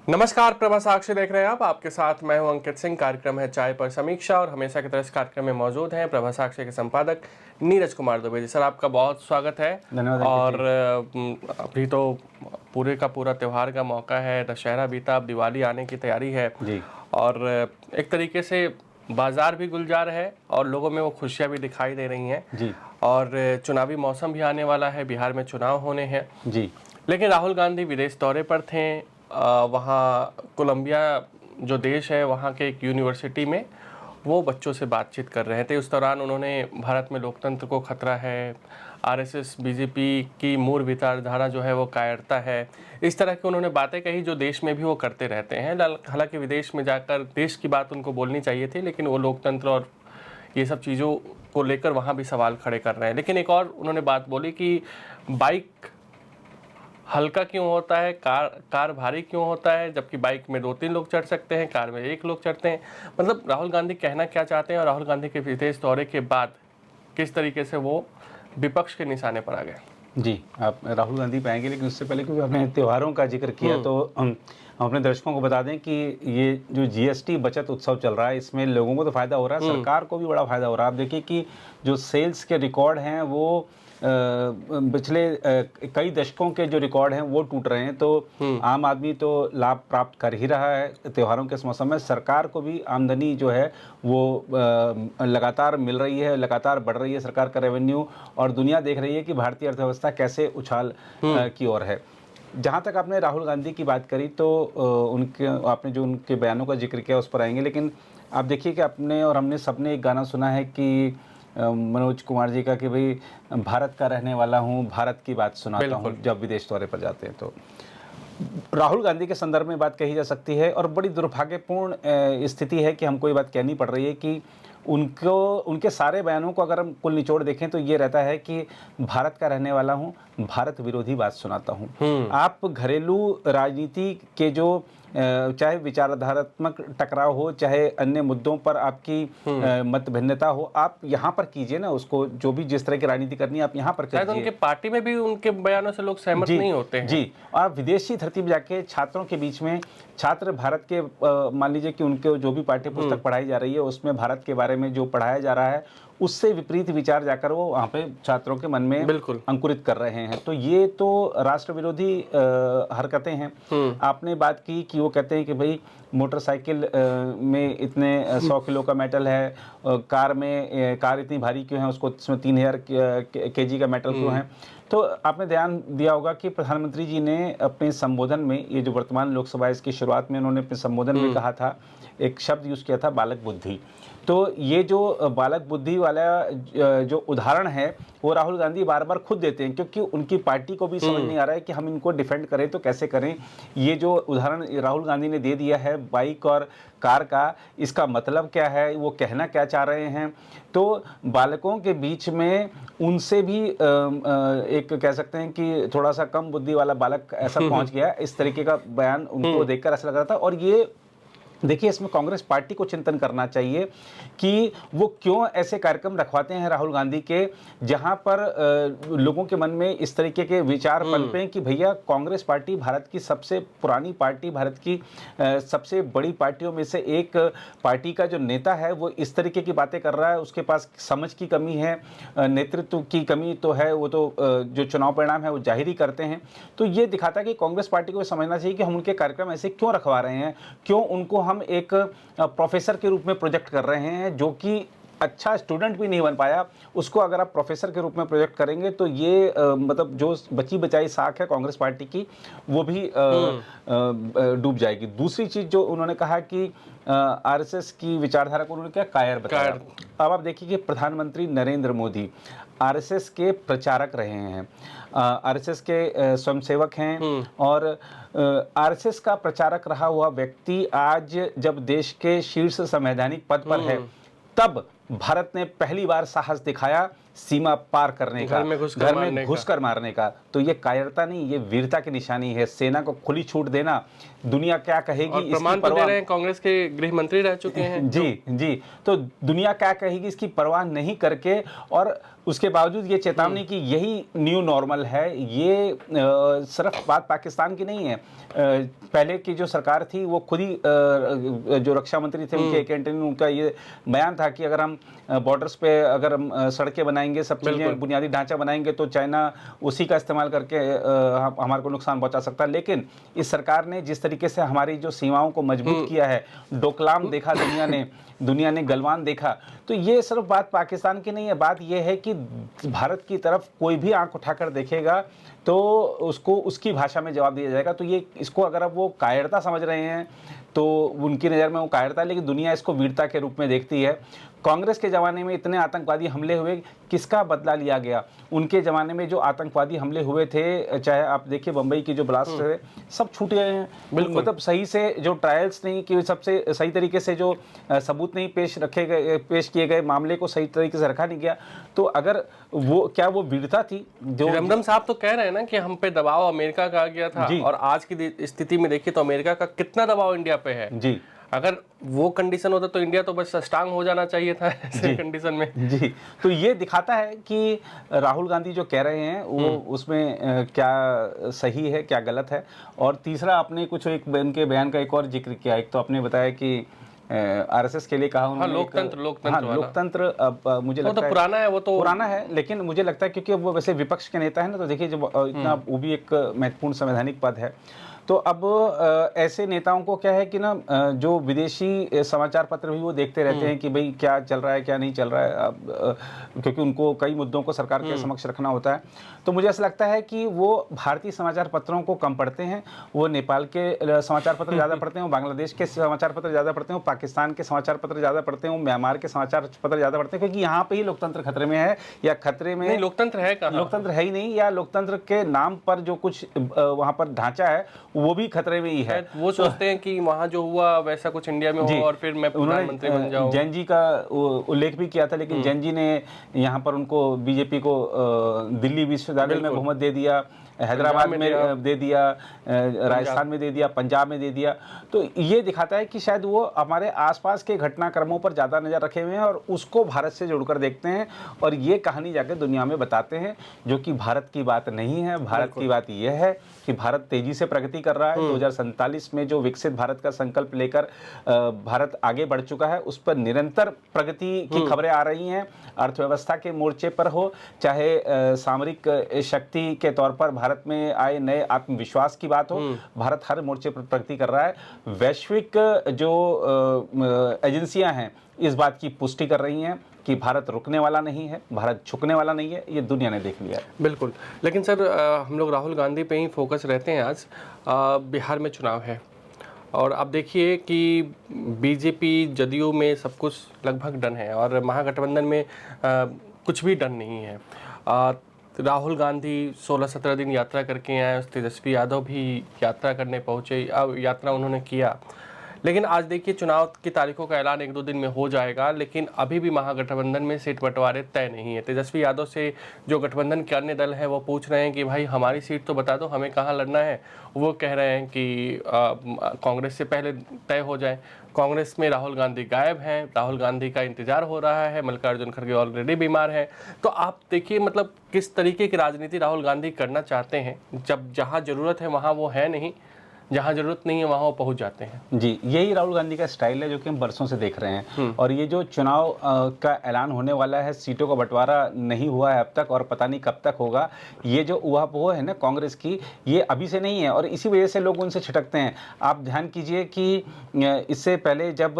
नमस्कार, प्रभा साक्षी देख रहे हैं आप। आपके साथ मैं हूं अंकित सिंह। कार्यक्रम है चाय पर समीक्षा और हमेशा की तरह इस कार्यक्रम में मौजूद हैं प्रभा साक्षी के संपादक नीरज कुमार दुबे जी। सर, आपका बहुत स्वागत है। धन्यवाद और अभी तो पूरे का पूरा त्यौहार का मौका है, दशहरा बीता, अब दिवाली आने की तैयारी है जी। और एक तरीके से बाजार भी गुलजार है और लोगों में वो खुशियाँ भी दिखाई दे रही हैं। जी। और चुनावी मौसम भी आने वाला है, बिहार में चुनाव होने हैं। जी। लेकिन राहुल गांधी विदेश दौरे पर थे। वहाँ कोलंबिया जो देश है, वहाँ के एक यूनिवर्सिटी में वो बच्चों से बातचीत कर रहे थे। उस दौरान उन्होंने भारत में लोकतंत्र को खतरा है, आरएसएस बीजेपी की मूल विचारधारा जो है वो कायरता है, इस तरह की उन्होंने बातें कही जो देश में भी वो करते रहते हैं। हालांकि विदेश में जाकर देश की बात उनको बोलनी चाहिए थी, लेकिन वो लोकतंत्र और ये सब चीज़ों को लेकर वहाँ भी सवाल खड़े कर रहे हैं। लेकिन एक और उन्होंने बात बोली कि बाइक हल्का क्यों होता है, कार भारी क्यों होता है, जबकि बाइक में 2-3 लोग चढ़ सकते हैं, कार में 1 लोग चढ़ते हैं। मतलब राहुल गांधी कहना क्या चाहते हैं और राहुल गांधी के विदेश दौरे के बाद किस तरीके से वो विपक्ष के निशाने पर आ गए। जी, आप राहुल गांधी पे आएंगे, लेकिन उससे पहले क्योंकि आपने त्योहारों का जिक्र किया तो हम अपने दर्शकों को बता दें कि ये जो जीएसटी बचत उत्सव चल रहा है, इसमें लोगों को तो फ़ायदा हो रहा है, सरकार को भी बड़ा फ़ायदा हो रहा है। आप देखिए कि जो सेल्स के रिकॉर्ड हैं वो पिछले कई दशकों के जो रिकॉर्ड हैं वो टूट रहे हैं। तो आम आदमी तो लाभ प्राप्त कर ही रहा है त्योहारों के इस मौसम में। सरकार को भी आमदनी जो है वो लगातार मिल रही है, लगातार बढ़ रही है सरकार का रेवेन्यू, और दुनिया देख रही है कि भारतीय अर्थव्यवस्था कैसे उछाल की ओर है। जहाँ तक आपने राहुल गांधी की बात करी तो आपने जो उनके बयानों का जिक्र किया उस पर आएंगे, लेकिन आप देखिए कि आपने और हमने सबने एक गाना सुना है कि मनोज कुमार जी का कि भाई भारत का रहने वाला हूँ, भारत की बात सुनाता हूँ, जब विदेश दौरे पर जाते हैं। तो राहुल गांधी के संदर्भ में बात कही जा सकती है और बड़ी दुर्भाग्यपूर्ण स्थिति है कि हमको ये बात कहनी पड़ रही है कि उनके सारे बयानों को अगर हम कुल निचोड़ देखें तो ये रहता है कि भारत का रहने वाला हूँ, भारत विरोधी बात सुनाता हूँ। आप घरेलू राजनीति के जो चाहे विचारधारात्मक टकराव हो, चाहे अन्य मुद्दों पर आपकी मत भिन्नता हो, आप यहाँ पर कीजिए ना उसको। जो भी जिस तरह की राजनीति करनी है आप यहाँ पर कीजिए। उनके पार्टी में भी उनके बयानों से लोग सहमत नहीं होते हैं। जी, और विदेशी धरती पर जाके छात्रों के बीच में, छात्र भारत के मान लीजिए कि उनके जो भी पाठ्य पुस्तक पढ़ाई जा रही है उसमें भारत के बारे में जो पढ़ाया जा रहा है उससे विपरीत विचार जाकर वो वहाँ पे छात्रों के मन में बिल्कुल अंकुरित कर रहे हैं। तो ये तो राष्ट्र विरोधी हरकतें हैं। आपने बात की कि वो कहते हैं कि भाई मोटरसाइकिल में इतने 100 किलो का मेटल है, कार इतनी भारी क्यों है, उसको इसमें 3000 केजी का मेटल क्यों है। तो आपने ध्यान दिया होगा कि प्रधानमंत्री जी ने अपने संबोधन में, ये जो वर्तमान लोकसभा इसकी शुरुआत में उन्होंने अपने संबोधन में कहा था, एक शब्द यूज़ किया था, बालक बुद्धि। तो ये जो बालक बुद्धि वाला जो उदाहरण है वो राहुल गांधी बार बार खुद देते हैं, क्योंकि उनकी पार्टी को भी समझ नहीं आ रहा है कि हम इनको डिफेंड करें तो कैसे करें। ये जो उदाहरण राहुल गांधी ने दे दिया है बाइक और कार का, इसका मतलब क्या है, वो कहना क्या चाह रहे हैं। तो बालकों के बीच में उनसे भी एक कह सकते हैं कि थोड़ा सा कम बुद्धि वाला बालक ऐसा पहुंच गया, इस तरीके का बयान उनको देखकर ऐसा लग रहा था। और ये देखिए, इसमें कांग्रेस पार्टी को चिंतन करना चाहिए कि वो क्यों ऐसे कार्यक्रम रखवाते हैं राहुल गांधी के, जहां पर लोगों के मन में इस तरीके के विचार पनपें कि भैया कांग्रेस पार्टी भारत की सबसे पुरानी पार्टी, भारत की सबसे बड़ी पार्टियों में से एक पार्टी का जो नेता है वो इस तरीके की बातें कर रहा है, उसके पास समझ की कमी है, नेतृत्व की कमी तो है, वो तो जो चुनाव परिणाम है वो जाहिर ही करते हैं। तो ये दिखाता है कि कांग्रेस पार्टी को समझना चाहिए कि हम उनके कार्यक्रम ऐसे क्यों रखवा रहे हैं, क्यों उनको हम एक प्रोफेसर के रूप में प्रोजेक्ट कर रहे हैं, जो कि अच्छा स्टूडेंट भी नहीं बन पाया, उसको अगर आप प्रोफेसर के रूप में प्रोजेक्ट करेंगे तो ये मतलब जो बची बचाई साख है कांग्रेस पार्टी की वो भी डूब जाएगी। दूसरी चीज जो उन्होंने कहा कि आरएसएस की विचारधारा को उन्होंने क्या कायर बताया। अब आप देखिए कि प्रधानमंत्री नरेंद्र मोदी आरएसएस के प्रचारक रहे हैं, आरएसएस के स्वयंसेवक हैं, और आरएसएस का प्रचारक रहा हुआ व्यक्ति आज जब देश के शीर्ष संवैधानिक पद पर है, तब भारत ने पहली बार साहस दिखाया सीमा पार करने का, घर में घुसकर मारने का। तो ये कायरता नहीं, ये वीरता की निशानी है। सेना को खुली छूट देना, दुनिया क्या कहेगी और इसकी प्रमाण तो दे परवाह रहे हैं, कांग्रेस के गृह मंत्री रह चुके हैं। जी जी। तो दुनिया क्या कहेगी इसकी परवाह नहीं करके, और उसके बावजूद ये चेतावनी कि यही न्यू नॉर्मल है। ये सिर्फ बात पाकिस्तान की नहीं है। पहले की जो सरकार थी वो खुद ही जो रक्षा मंत्री थे उनके एक इंटरव्यू उनका ये बयान था कि अगर हम बॉर्डर्स पे अगर हम सड़कें बनाएंगे, सब चीज़ें बुनियादी ढांचा बनाएंगे, तो चाइना उसी का इस्तेमाल करके हमारे को नुकसान पहुंचा सकता है। लेकिन इस सरकार ने जिस तरीके से हमारी जो सीमाओं को मजबूत किया है, डोकलाम देखा दुनिया ने गलवान देखा। तो ये सिर्फ बात पाकिस्तान की नहीं है, बात ये है कि भारत की तरफ कोई भी आंख उठाकर देखेगा तो उसको उसकी भाषा में जवाब दिया जाएगा। तो ये इसको अगर अब वो कायरता समझ रहे हैं तो उनकी नज़र में वो कायरता है, लेकिन दुनिया इसको वीरता के रूप में देखती है। कांग्रेस के ज़माने में इतने आतंकवादी हमले हुए, किसका बदला लिया गया? उनके ज़माने में जो आतंकवादी हमले हुए थे, चाहे आप देखिए बम्बई की जो ब्लास्ट है, सब छूट गए हैं। मतलब सही से जो ट्रायल्स नहीं कि सबसे सही तरीके से जो सबूत नहीं पेश किए गए, मामले को सही तरीके से रखा नहीं गया। तो अगर वो क्या वो वीरता थी जो रमदम साहब तो कह रहे हैं ना कि हम पे दबाव अमेरिका का आ गया था, और आज की स्थिति में देखिए तो अमेरिका का कितना दबाव इंडिया पे है जी। अगर वो कंडीशन होता तो इंडिया तो बस स्ट्रांग हो जाना चाहिए था ऐसे कंडीशन में। जी। तो ये दिखाता है कि राहुल गांधी जो कह रहे हैं वो उसमें क्या सही है क्या गलत है। और तीसरा आपने कुछ एक उनके बयान का एक और जिक्र किया। एक तो आपने बताया कि आरएसएस के लिए कहा उन्होंने लोकतंत्र। अब मुझे लगता है वो तो पुराना है, लेकिन मुझे लगता है क्योंकि वो वैसे विपक्ष के नेता है ना, तो देखिए जब इतना वो भी एक महत्वपूर्ण संवैधानिक पद है। तो अब ऐसे नेताओं को क्या है कि ना जो विदेशी समाचार पत्र भी वो देखते रहते हैं कि भाई क्या चल रहा है क्या नहीं चल रहा है, अब क्योंकि उनको कई मुद्दों को सरकार के समक्ष रखना होता है। तो मुझे ऐसा लगता है कि वो भारतीय समाचार पत्रों को कम पढ़ते हैं, वो नेपाल के समाचार पत्र ज़्यादा पढ़ते हैं, बांग्लादेश के समाचार पत्र ज़्यादा पढ़ते हैं, पाकिस्तान के समाचार पत्र ज़्यादा पढ़ते हैं, म्यांमार के समाचार पत्र ज़्यादा पढ़ते हैं, क्योंकि यहाँ पे ही लोकतंत्र खतरे में है, या खतरे में नहीं, लोकतंत्र है कहाँ? लोकतंत्र है ही नहीं, या लोकतंत्र के नाम पर जो कुछ वहाँ पर ढांचा है वो भी खतरे में ही है। वो सोचते हैं कि वहाँ जो हुआ वैसा कुछ इंडिया में हो और फिर मैं प्रधानमंत्री बन जाऊं। जैन जी का उल्लेख भी किया था, लेकिन जैन जी ने यहाँ पर उनको बीजेपी को दिल्ली विश्वविद्यालय में बहुमत दे दिया, हैदराबाद में दे दिया, राजस्थान में दे दिया, पंजाब में दे दिया। तो ये दिखाता है कि शायद वो हमारे आसपास के घटनाक्रमों पर ज़्यादा नज़र रखे हुए हैं और उसको भारत से जोड़कर देखते हैं, और ये कहानी जाकर दुनिया में बताते हैं, जो कि भारत की बात नहीं है। भारत की बात यह है कि भारत तेजी से प्रगति कर रहा है। 2047 में जो विकसित भारत का संकल्प लेकर भारत आगे बढ़ चुका है, उस पर निरंतर प्रगति की खबरें आ रही हैं। अर्थव्यवस्था के मोर्चे पर हो, चाहे सामरिक शक्ति के तौर पर भारत में आए नए आत्मविश्वास की बात हो, भारत हर मोर्चे पर प्रगति कर रहा है। वैश्विक जो एजेंसियां हैं इस बात की पुष्टि कर रही हैं कि भारत रुकने वाला नहीं है, भारत झुकने वाला नहीं है, ये दुनिया ने देख लिया है। बिल्कुल। लेकिन सर हम लोग राहुल गांधी पे ही फोकस रहते हैं। आज बिहार में चुनाव है और आप देखिए कि बीजेपी जदयू में सब कुछ लगभग डन है और महागठबंधन में कुछ भी डन नहीं है। राहुल गांधी 16-17 दिन यात्रा करके आए, तेजस्वी यादव भी यात्रा करने पहुँचे, अब यात्रा उन्होंने किया। लेकिन आज देखिए चुनाव की तारीखों का ऐलान 1-2 दिन में हो जाएगा, लेकिन अभी भी महागठबंधन में सीट बंटवारे तय नहीं है। तेजस्वी यादव से जो गठबंधन के अन्य दल हैं वो पूछ रहे हैं कि भाई हमारी सीट तो बता दो, हमें कहाँ लड़ना है। वो कह रहे हैं कि कांग्रेस से पहले तय हो जाए। कांग्रेस में राहुल गांधी गायब हैं, राहुल गांधी का इंतजार हो रहा है, मल्लिकार्जुन खड़गे ऑलरेडी बीमार हैं। तो आप देखिए मतलब किस तरीके की राजनीति राहुल गांधी करना चाहते हैं, जब जहाँ ज़रूरत है वहाँ वो है नहीं, जहाँ जरूरत नहीं है वहाँ वो पहुँच जाते हैं। जी, यही राहुल गांधी का स्टाइल है जो कि हम बरसों से देख रहे हैं। और ये जो चुनाव का ऐलान होने वाला है, सीटों का बंटवारा नहीं हुआ है अब तक और पता नहीं कब तक होगा, ये जो ऊहापोह है ना कांग्रेस की, ये अभी से नहीं है और इसी वजह से लोग उनसे छिटकते हैं। आप ध्यान कीजिए कि इससे पहले जब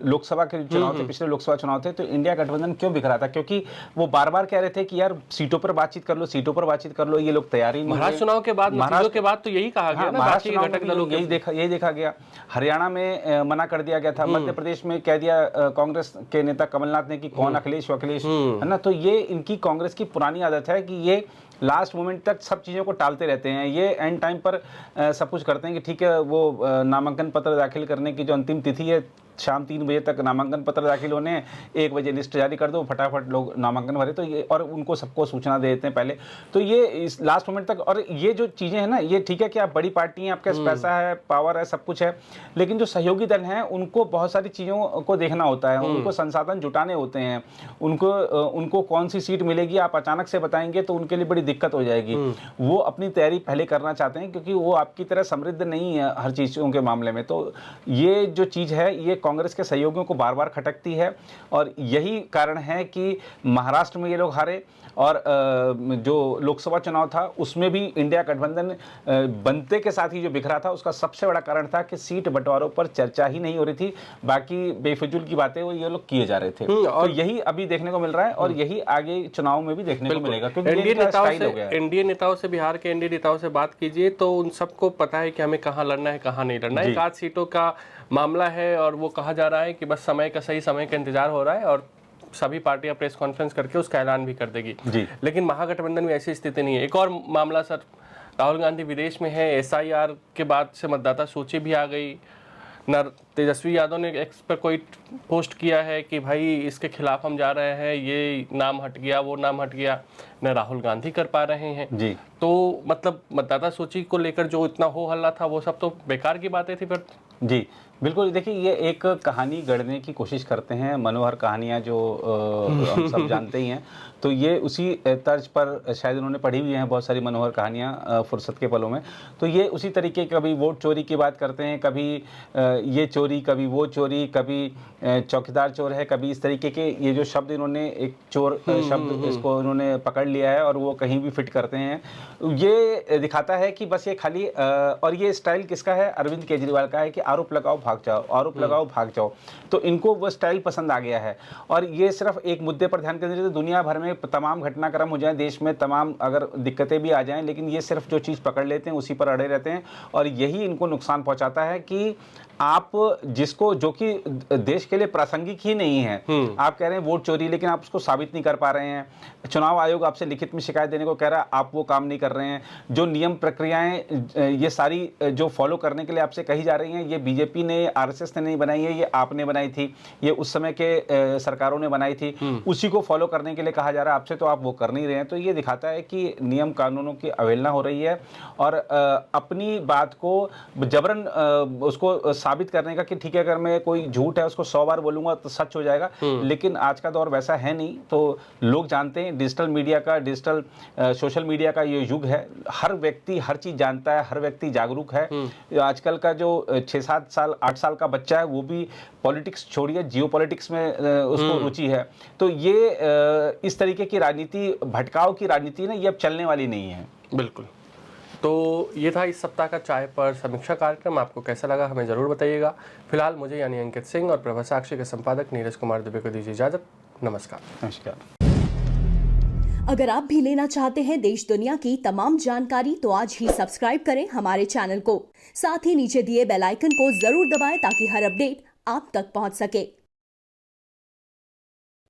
लोकसभा के चुनाव थे, पिछले लोकसभा चुनाव थे, तो इंडिया गठबंधन क्यों बिखरा था? क्योंकि वो बार बार कह रहे थे कि यार सीटों पर बातचीत कर लो, सीटों पर बातचीत कर लो। ये लोग तैयारी नहीं। महाराष्ट्र चुनाव के बाद, नतीजों के बाद तो यही कहा गया ना, यही देखा गया। हरियाणा में मना कर दिया गया था, मध्य प्रदेश में कह दिया कांग्रेस के नेता कमलनाथ ने कि कौन अखिलेश है ना। तो ये इनकी कांग्रेस की पुरानी आदत है कि ये लास्ट मोमेंट तक सब चीज़ों को टालते रहते हैं। ये एंड टाइम पर सब कुछ करते हैं कि ठीक है वो नामांकन पत्र दाखिल करने की जो अंतिम तिथि है शाम 3 बजे तक नामांकन पत्र दाखिल होने हैं, 1 बजे लिस्ट जारी कर दो, फटाफट लोग नामांकन भरे। तो ये, और उनको सबको सूचना दे देते हैं पहले। तो ये इस लास्ट मोमेंट तक, और ये जो चीज़ें हैं ना, ये ठीक है कि आप बड़ी पार्टी हैं, आपके पास पैसा है, पावर है, सब कुछ है, लेकिन जो सहयोगी दल हैं उनको बहुत सारी चीज़ों को देखना होता है, उनको संसाधन जुटाने होते हैं, उनको कौन सी सीट मिलेगी आप अचानक से बताएंगे तो उनके लिए बड़ी दिक्कत हो जाएगी। वो अपनी तैयारी पहले करना चाहते हैं, क्योंकि वो आपकी तरह समृद्ध नहीं है हर चीज़ों के मामले में। तो ये जो चीज़ है, ये कांग्रेस के सहयोगियों को बार बार खटकती है, और यही कारण है कि महाराष्ट्र में ये लोग हारे, और जो लोकसभा चुनाव था उसमें भी इंडिया गठबंधन बनते के साथ ही जो बिखरा था, उसका सबसे बड़ा कारण था कि सीट बंटवारों पर चर्चा ही नहीं हो रही थी, बाकी बेफिजूल की बातें वो ये लोग किए जा रहे थे। और यही अभी देखने को मिल रहा है, और यही आगे चुनाव में भी देखने को मिलेगा, क्योंकि एनडीए नेताओं से, बिहार के एनडीए नेताओं से बात कीजिए तो उन सबको पता है कि हमें कहाँ लड़ना है, कहाँ नहीं लड़ना है। 1 आध सीटों का मामला है, और वो कहा जा रहा है कि बस सही समय का इंतजार हो रहा है, और सभी पार्टियां प्रेस कॉन्फ्रेंस करके उसका ऐलान भी कर देगी। लेकिन महागठबंधन में ऐसी स्थिति नहीं है। एक और मामला सर, राहुल गांधी विदेश में है, एसआईआर के बाद से मतदाता सूची भी आ गई, न तेजस्वी यादव ने एक्स पर कोई पोस्ट किया है कि भाई इसके खिलाफ हम जा रहे हैं, ये नाम हट गया, वो नाम हट गया, न राहुल गांधी कर पा रहे हैं जी। तो मतलब मतदाता सूची को लेकर जो इतना हो हल्ला था, वो सब तो बेकार की बातें थी फिर। जी बिल्कुल, देखिए ये एक कहानी गढ़ने की कोशिश करते हैं, मनोहर कहानियाँ जो हम सब जानते ही हैं, तो ये उसी तर्ज पर शायद उन्होंने पढ़ी हुई हैं बहुत सारी मनोहर कहानियाँ फुर्सत के पलों में। तो ये उसी तरीके, कभी वोट चोरी की बात करते हैं, कभी ये चोरी, कभी वो चोरी, कभी चौकीदार चोर है, कभी इस तरीके के ये जो शब्द इन्होंने, एक चोर शब्द इसको इन्होंने पकड़ लिया है और वो कहीं भी फिट करते हैं। ये दिखाता है कि बस ये खाली, और ये स्टाइल किसका है? अरविंद केजरीवाल का है कि आरोप लगाओ भाग जाओ, आरोप लगाओ भाग जाओ। तो इनको वो स्टाइल पसंद आ गया है, और ये सिर्फ एक मुद्दे पर ध्यान केंद्रित है। दुनिया भर में तमाम घटनाक्रम हो जाए, देश में तमाम अगर दिक्कतें भी आ जाएं, लेकिन ये सिर्फ जो चीज़ पकड़ लेते हैं उसी पर अड़े रहते हैं, और यही इनको नुकसान पहुंचाता है कि आप जिसको, जो कि देश के लिए प्रासंगिक ही नहीं है, आप कह रहे हैं वोट चोरी, लेकिन आप उसको साबित नहीं कर पा रहे हैं। चुनाव आयोग आपसे लिखित में शिकायत देने को कह रहा है, आप वो काम नहीं कर रहे हैं। जो नियम प्रक्रियाएं ये सारी जो फॉलो करने के लिए आपसे कही जा रही हैं, ये बीजेपी ने, आरएसएस ने नहीं बनाई है, ये आपने बनाई थी, ये उस समय के सरकारों ने बनाई थी, उसी को फॉलो करने के लिए कहा जा रहा है आपसे, तो आप वो कर नहीं रहे हैं। तो ये दिखाता है कि नियम कानूनों की अवहेलना हो रही है, और अपनी बात को जबरन उसको साबित करने का कि ठीक है, अगर मैं कोई झूठ है उसको 100 बार बोलूंगा तो सच हो जाएगा। लेकिन आज का दौर वैसा है नहीं। तो लोग जानते हैं डिजिटल मीडिया का, डिजिटल सोशल मीडिया का ये युग है, हर व्यक्ति हर चीज जानता है, हर व्यक्ति जागरूक है। आजकल का जो 6-7 साल 8 साल का बच्चा है वो भी पॉलिटिक्स छोड़िए, जियो पॉलिटिक्स में उसको रुचि है। तो ये इस तरीके की राजनीति, भटकाव की राजनीति ना, ये अब चलने वाली नहीं है। बिल्कुल। तो ये था इस सप्ताह का चाय पर समीक्षा कार्यक्रम। आपको कैसा लगा हमें ज़रूर बताइएगा। फिलहाल मुझे यानी अंकित सिंह और प्रभा साक्षी के संपादक नीरज कुमार दुबे को दीजिए इजाजत। नमस्कार। नमस्कार। अगर आप भी लेना चाहते हैं देश दुनिया की तमाम जानकारी, तो आज ही सब्सक्राइब करें हमारे चैनल को। साथ ही नीचे दिए बेल आइकन को जरूर दबाएं ताकि हर अपडेट आप तक पहुंच सके।